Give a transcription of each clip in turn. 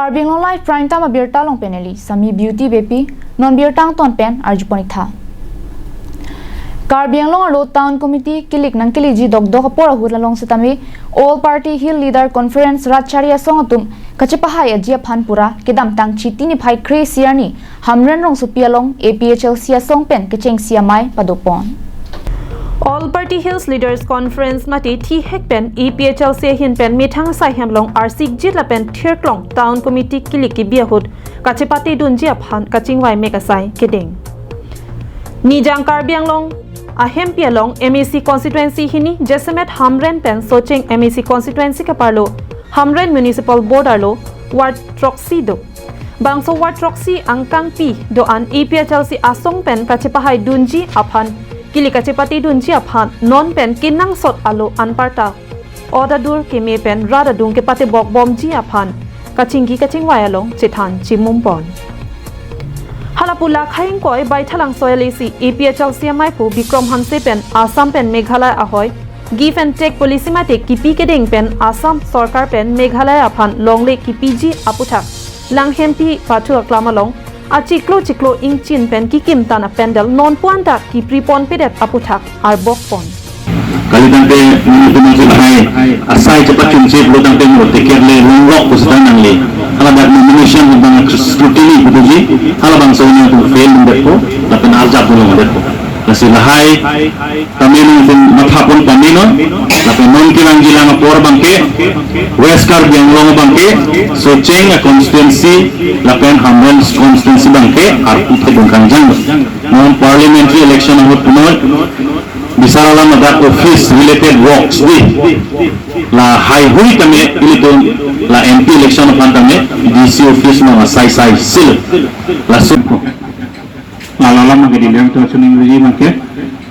Carbing long life prime time beer ta long peneli sami beauty baby non beer tang ton pen arjuponik tha Carbing long road town committee kilik nang kiliji dog dog por hut la long setami all party hill leader conference ratcharia songatum kachepahai ajia phanpura kedam tang chitini phai kre siani hamren rong supialong APHL sia song pen kecheng siamai padopon All Party Hills Leaders Conference mati thi hek pen EPHL se hin pen mithang sai hemlong arsik jit la pen thirklong town committee kiliki biahut kachepati dunjia phan kachingwai mekasai kedeng Nijang Karbianglong a hempialong MEC constituency hini Jesemet Hamren pen socheng MEC constituency ka parlo Hamren Municipal Board arlo Ward Troxy do Bangso Ward Troxy angkang pi do an EPHL si asong pen kachepahai dunji aphan Kili kachepati dunji aphan non pen kinang sot alo anparta Oda dur ke me pen rada dung ke pati bok bom ji aphan kachingi kachingwai along chithan chimumpon Halapula khaing koi bai thalang soyalisi EPHL CMI pu Bikram Hanse pen Assam pen Meghalaya ahoy give and take policy mate kipi kedeng pen Assam sarkar pen Meghalaya aphan longle kipiji aputhak langhempi pathu aklamalong a chiklo ing chin pen ki kim tana pendel non puanta ki pripon pedet aputhak ar bokpon Kalidante municipal hai asai cepat kunci belum tengok tekerle longlok kusedan le hala dak nomination bang scrutiny buji hala bang sawnya tu fail ndeko tapi aljab belum ndeko nasi lahai tamino pun mathapon tamino tapi non kilang gilang por bangke west kar bianglong bangke socheng a constituency lapen hamren constituency bangke ar puthe bangkangjang non parliamentary election hot punol Bisara madat office related works with la high hui kami itu la MP election pantame DC office na sai sil la suko la magadi lem to suning biji make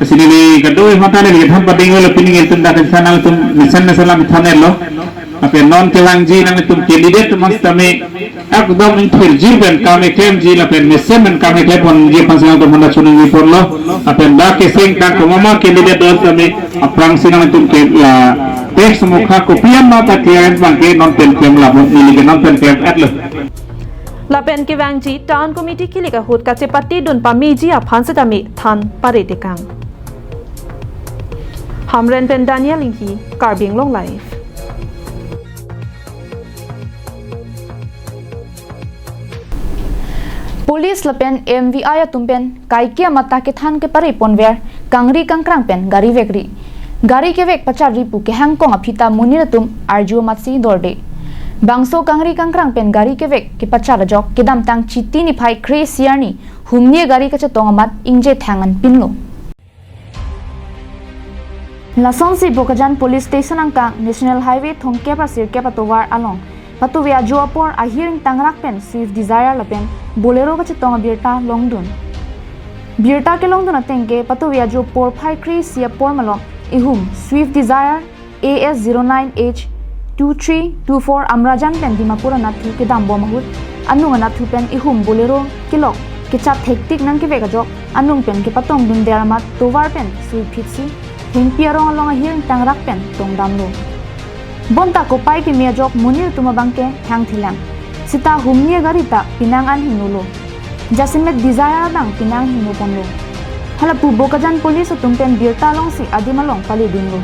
sini ni gadoy mata ni tham pading la pining itu dak sana tum misan na salam thanelo ape non kelangji nang tum candidate mas tame ekdom inthir ben kame kem ji la pen mesemen kame klepon ji pasang to manda suning ni porlo ape da ke sing kan ko mama candidate dos tame aprang sinang tum ke la tek semukha kopian mata clearance bangke non pen kem la ni non pen kem atlo Lapen ke wangji town committee kilika hut kachepati dun pamiji aphan setami than pare dekang Hamren pen Daniel Linghi Carbing long life Police lapen MVI atumpen kaikia mata ke than ke pare ponver kangri kangkrang pen gari vekri gari ke vek pachar ripu ke hangkong aphita muniratum arju matsi dorde Bangso kangri kangkrang pen gari ke vek ke pachar jok kedam tang chiti ni phai kre siarni humnie gari ka chatong amat ingje thangan pinlo Lasonsi Bokajan Police Station angka National Highway thongke pa sirke patowar along Patuvia Joapor a hearing tangrak pen Swift Desire lapen Bolero ka chitong birta longdun Birta ke longdun atengke Patuvia Joapor phai kre sia por malong ihum Swift Desire AS09H 2324 Amrajan pen Dimapur nathu ke dambo mahut anung nathu pen ihum Bolero kilok ke chat hektik nang ke vega jok anung pen ke patong dun deramat tovar pen Swift Pixi hingpiarong along a hearing tangrak pen tong damlo Bonta ko pai ke mia jok munir tumabangke hang thilang sita humnie garita pinangan hinulo Jasimet Desire dang pinang hinuponlo halapu Bokajan police tumpen birta long si adimalong palidinlo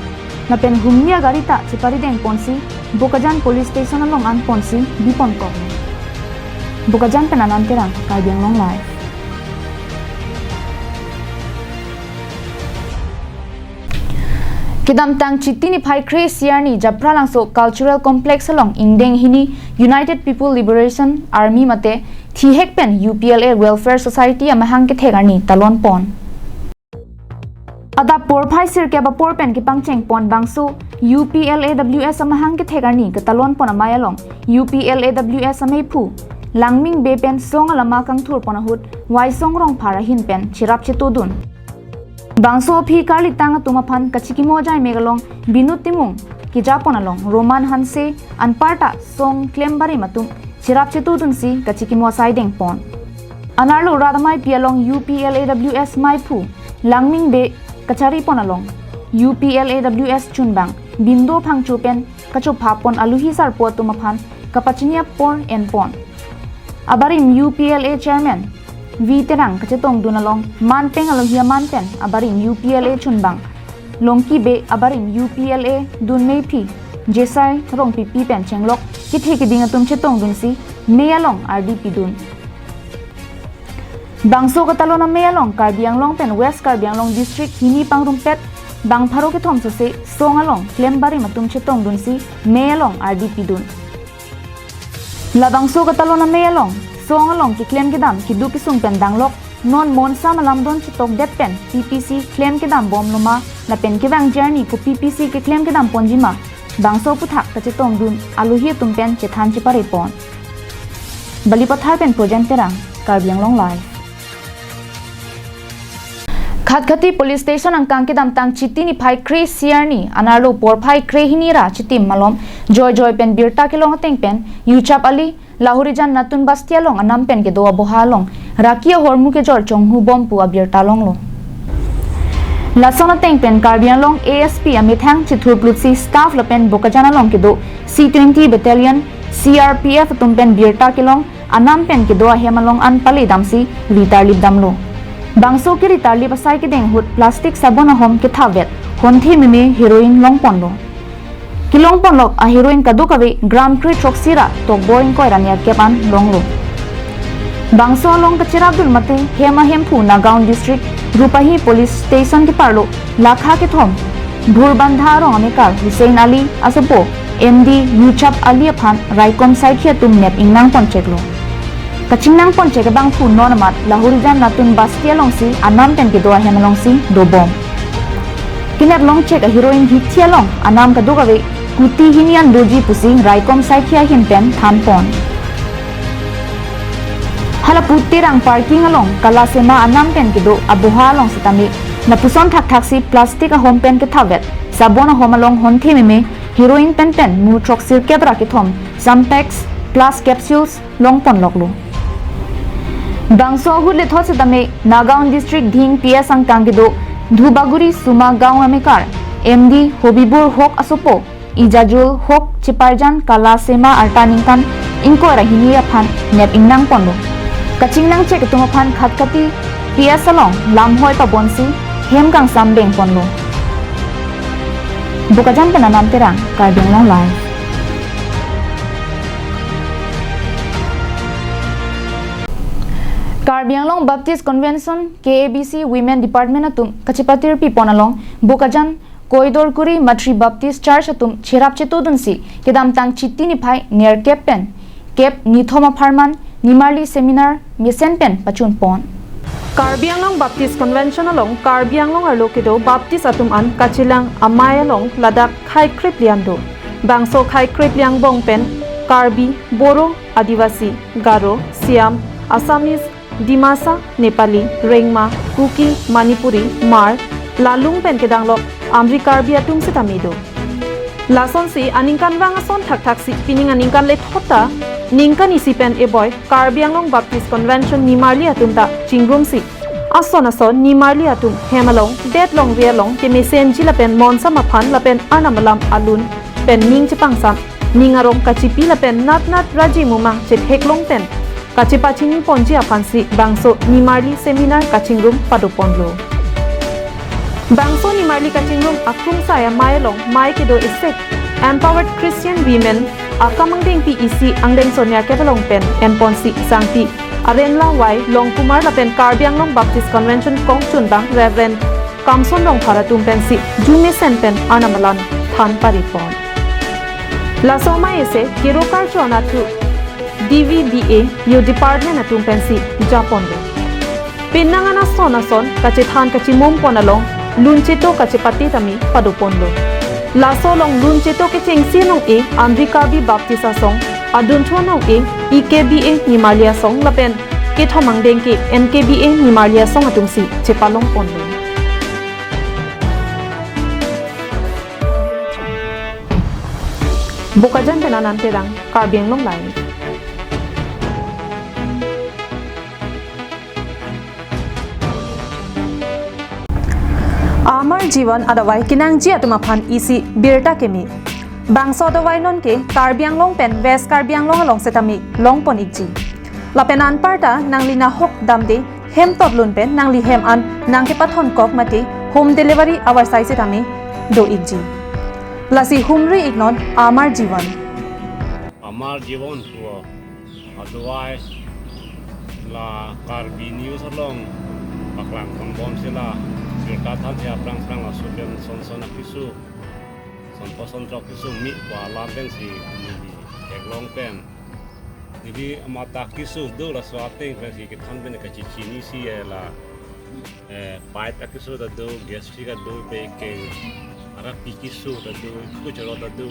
na pen humnia garita chiparideng ponsi Bokajan police station along an ponsi bipon ko Bokajan penananterang Carbing long life Kedam tang chitini phai kre siarni japralang so cultural complex along indeng hini United People Liberation Army mate thihek pen UPLA Welfare Society amahang ke thegarni talon pon Ada por phai sir ke ba por pen ki pangcheng pon bangsu UPLAWS amahang ke thegarni ke talon pon amayalong UPLAWS amai phu langming be pen song alama kang thur pon hut wai song rong phara hin pen chirap chitodun Bangso phi karli tanga tumaphan kachiki mojai megalong binut timung ki japon along Roman Hanse anparta song klembari matum chirap chetudun si kachiki mo sideng pon Anarlo radamai pialong UPLAWS maipu langming be kachari pon along UPLAWS chunbang bindo phangchu pen kachu phapon aluhi sar po tumaphan kapachinia pon en pon abarim UPLA chairman V terang kachetong dunalong manpeng alohia manpen abarim UPLA chunbang longki be abarim UPLA dun mepi jesai rong pipi pen chenglok kithe kiding atum chetong dunsi meyalong RDP dun bangso katalona meyalong Karbianglong pen West Karbianglong district hini pangrum pet bang pharo ke thom se songalong klembari matum chetong dunsi meyalong RDP dun la bangso katalona meyalong songalong ki claim ke dam ki du ki sung pen danglok non mon sa malam don chitok det pen PPC claim ke dam bom loma la pen ke bang journey ko PPC ke claim ke dam ponjima bangso puthak ta chitong dun aluhi tum pen chethan chi pare pon bali pathar pen project terang Karbianglong live Khatkhati police station angkang ke dam tang chiti ni phai kre siarni anarlo por phai kre hinira chitim malom joy pen birta ke long teng pen yuchap ali lahurijan natun bastia long anam pen ke do bohalong rakia hormu ke jor chonghu bom pu abirta long lo lasona teng pen Karbianglong ASP amithang chithur plutsi staff la pen bokajana long ke do C20 battalion CRPF tum pen birta ke long anam pen ke do hemalong an pali damsi ritar lip damlo bangso ke ritar lip asai ke deng hut plastic sabona hom ke thavet honthi mime heroin long pondo kilong ponlok a heroin kadu kawe gram kri troxira to boing ko rania kepan longlo bangso long kachira abdul mate hema hempu nagaon district rupahi police station ke parlo lakha ke thom bhurbandha rong amikal Hussein Ali asopo MD Yuchap Ali phan raikom sai khia tum nep ingnang poncheklo kachingnang ponchek bang pu nonamat lahurijan natun bastia longsi anam pen ke do hemalongsi do bom kinep long check a heroin hithia long anam ka dogawe kuti hinian doji pusi raikom sai khia hin pen than pon hala putti rang parking along kalasema anam pen ke do abuha long sitami napuson thak thaksi plastic a hom pen ke thavet sabona hom along honthi meme heroin pen mutroxil kebra ke thom Zampex plus capsules long pon loklo bangso hule those tame nagaon district dhing PS angkang ke do dhubaguri suma gaon amikar MD Hobibur Hok asopo Ijajul Hok Chiparjan Kalasema Artaningkan inko rahini aphan nep ingnang pondo kachingnang chek tumaphan Khatkhati PS along lamhoi pa bonsi hemgang sambeng ponlo bukajan penanam terang Karbianglong live Karbianglong Baptist Convention KABC Women Department atum kachipatir pi ponalong bukajan Koidor Kuri Matri Baptist Church atum cherap chetodunsi kedam tang chitti ni phai near pen cap nithoma farman nimarli seminar mesen pen pachun pon Karbianglong Baptist Convention along Karbianglong arlokedo Baptist atum an kachilang amay along ladak khai krip liando bangso khai krip liang bong pen Karbi Boro Adivasi Garo Siam Assamese Dimasa Nepali Rengma Kuki Manipuri Mar Lalung pen kedanglok Amri Karbi atum sitamido lason si aningkan wangason thak thak si pining aningkan le thota ningkan isi pen e boy Karbianglong Baptist Convention nimarli atum ta chingrum si ason nimarli atum hemalong det long ria long ke mesen jila pen monsa maphan la pen anamalam alun pen ning chipangsam ningarong kachipi la pen nat raji mumang chet heklong pen kachipachini ponji apansi bangso nimarli seminar kachingrum paduponlo bangso nimarli kachingrum akum saya mailong mai kedo isek empowered Christian women akamangding PEC angdeng sonia kebalong pen enponsi sangti arenla wai long kumar la pen Karbianglong Baptist Convention kong chunbang Reverend Kamson long pharatum pen si jume sen pen anamalan than paripon la soma ese kirokar chona tu DVDA yo department atum pen si Japon lo pinnangana son kachithan kachimum ponalong lunchito kachipati tami paduponlo laso long lunchito ke chengsi nong e Andrika bi baptisa song adun thonong e EKBA nimalia song lapen ke thomang deng ke NKBA nimalia song atum si chepalong ponlo bukajan tenanan terang Karbianglong live Amar जीवन अदवाई किनांग जी अतुमाफान इसी बिरटा केमी बांगसो अदवाई नोन के कार्बियांग लोंग पेन वेस्ट कार्बियांग लोंग लोंग सेटामी लोंग पोन इकजी लापेन आन पार्टा नांगली ना होक दामदे हेम तोदलुन पेन नांगली हेम आन नांगे पाथोन कोक मते होम डिलीवरी आवर साइज सेटामी दो इकजी लासी हुमरी इग्नोन आमार जीवन तो अदवाई ला कार्बी न्यूज़ लोंग paklang konbom sila sirka tan sia prang prang la suben son son akisu son poson trok kisu mi kwa la ben si ni eglong pen jadi mata kisu do la swateng pe si ke tan ben ka chi chi ni si la pai ta kisu da do gas si ka do be ke ara pi kisu da do ku chalo da do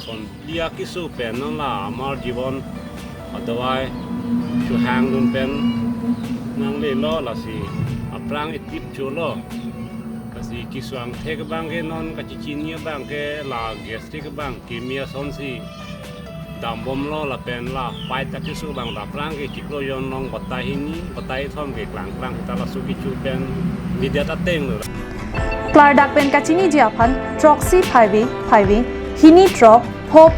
son dia kisu pen non la amar jibon adawai chu hang dun pen nang le lo la si aprang itip chulo la si kiswang thek bang ke non ka chichinia bang ke la gastric bang kimia son si dam bom lo la pen la pai ta kisu bang la prang ke chiklo yon nong batai hini batai thom ke klang klang ta la su ki chu pen media ta teng lo क्लार डाक पेन काचिनी जियाफान ट्रॉक्सी फाइवे हिनी ट्रॉ फो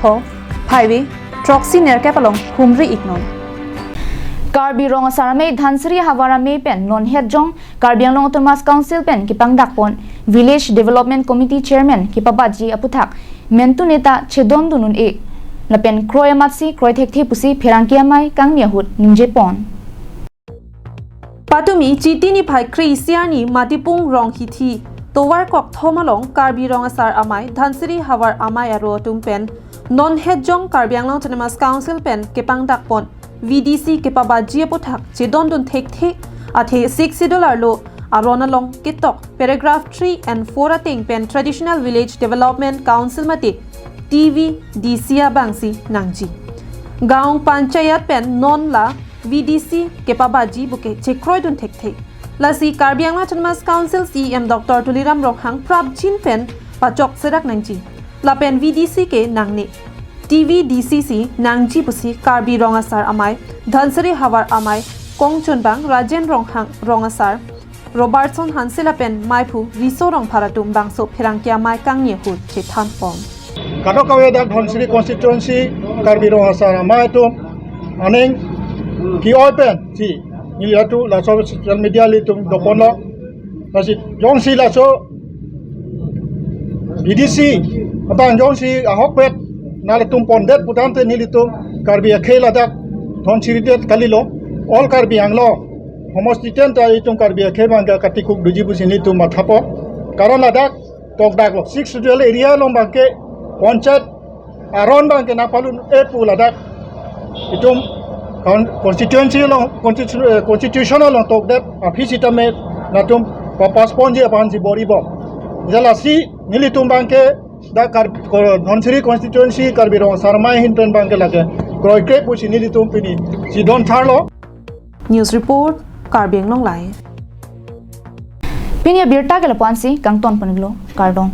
फाइवे ट्रॉक्सी नेरकेपलोंग हुमरी इग्नोन Karbi rong asarame dhansri hawarame pen non het jong Karbianglong Autonomous Council pen kipang dakpon Village Development Committee Chairman kipabaji aputhak mentu neta chedon dunun e lapen kroyamatsi kroithek the pusi pherangkiamai kangnia hut ningje pon Patumi chitini phai krisiani matipung rong hithi towar kok thomalong Karbi rong asar amai dhansri hawar amai aro tumpen non het jong Karbianglong Autonomous Council pen kipang dakpon VDC ke pabaji aputhak chedon dun thek athe $60 lo arona long kitok paragraph 3 and 4 ating pen traditional village development council mate TV DCA bangsi nangji gaung panchayat pen non la VDC ke pabaji buke chekroi dun thek lasi Karbiang Autonomous Council CM Dr Tuliram Rokhang prabjin pen pachok serak nangji la pen VDC ke nangne TV DCC nangji pusi Karbi rongasar amai dhansari hawar amai kongchunbang Rajen rongasar Robertson Hansela pen maipu riso rong pharatum bangso pherangkia mai kangnie hu chethan pom Kadokawe dak dhansari constituency Karbi rongasar amai tum aning ki open si ni atu la social media li tum dokono lasi jongsi la so BDC abang jongsi ahokpet nale tum pondet putante nilitum Karbi akhela dak thon chiridet kalilo all Karbi anglo homostiten ta itum Karbi akhebanga katikuk dujibusi nitum mathapo karon ladak tok dak 6 studial area long bangke panchayat aron bangke napalun epu ladak itum constituency long constitutional long tok dat afisita me natum papas ponje apanji boribo jala si nilitum bangke da Dhansari constituency Karbi rong sarmai hinpen bangke lage kroike pusi nilitum pini si don tharlo news report Karbianglong lai pinia birta gelapansi kangton paniglo kardong